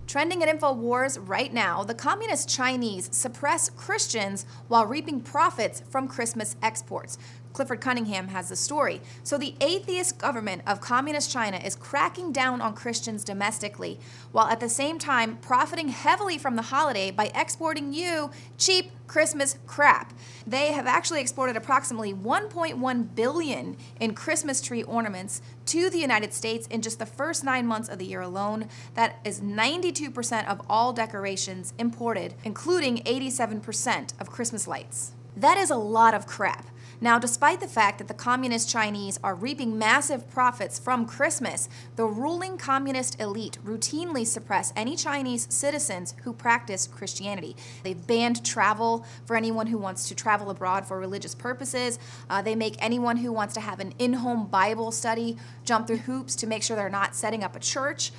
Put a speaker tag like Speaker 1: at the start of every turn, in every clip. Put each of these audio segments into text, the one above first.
Speaker 1: Trending at InfoWars right now, the communist Chinese suppress Christians while reaping profits from Christmas exports. Clifford Cunningham has the story. So the atheist government of communist China is cracking down on Christians domestically, while at the same time profiting heavily from the holiday by exporting you cheap Christmas crap. They have actually exported approximately 1.1 billion in Christmas tree ornaments to the United States in just the first 9 months of the year alone. That is 92% of all decorations imported, including 87% of Christmas lights. That is a lot of crap. Now, despite the fact that the communist Chinese are reaping massive profits from Christmas, the ruling communist elite routinely suppress any Chinese citizens who practice Christianity. They've banned travel for anyone who wants to travel abroad for religious purposes. They make anyone who wants to have an in-home Bible study jump through hoops to make sure they're not setting up a church.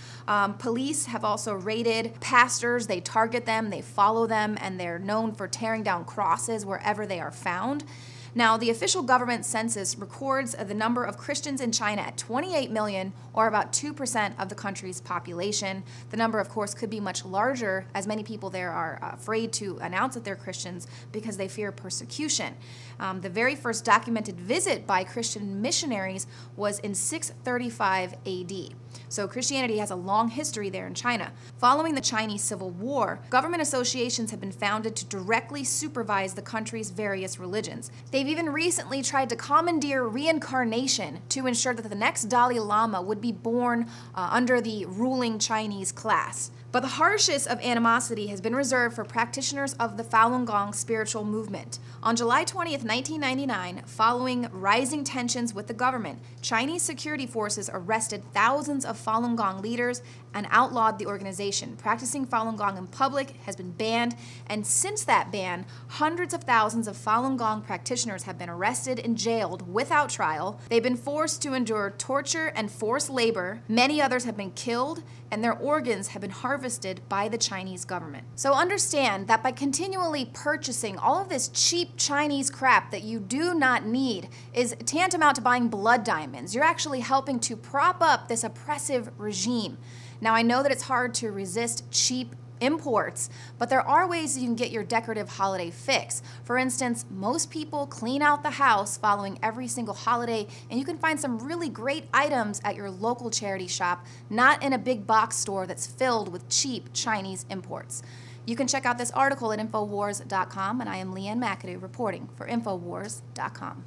Speaker 1: Police have also raided pastors. They target them, they follow them, and they're known for tearing down crosses wherever they are found. Now, the official government census records the number of Christians in China at 28 million, or about 2% of the country's population. The number, of course, could be much larger, as many people there are afraid to announce that they're Christians because they fear persecution. The very first documented visit by Christian missionaries was in 635 AD. So Christianity has a long history there in China. Following the Chinese Civil War, government associations have been founded to directly supervise the country's various religions. They've even recently tried to commandeer reincarnation to ensure that the next Dalai Lama would be born under the ruling Chinese class. But the harshest of animosity has been reserved for practitioners of the Falun Gong spiritual movement. On July 20th, 1999, following rising tensions with the government, Chinese security forces arrested thousands of Falun Gong leaders and outlawed the organization. Practicing Falun Gong in public has been banned, and since that ban, hundreds of thousands of Falun Gong practitioners have been arrested and jailed without trial. They've been forced to endure torture and forced labor. Many others have been killed, and their organs have been harvested by the Chinese government. So understand that by continually purchasing all of this cheap Chinese crap that you do not need is tantamount to buying blood diamonds. You're actually helping to prop up this oppressive regime. Now, I know that it's hard to resist cheap imports, but there are ways you can get your decorative holiday fix. For instance, most people clean out the house following every single holiday, and you can find some really great items at your local charity shop, not in a big box store that's filled with cheap Chinese imports. You can check out this article at Infowars.com, and I am Leanne McAdoo reporting for Infowars.com.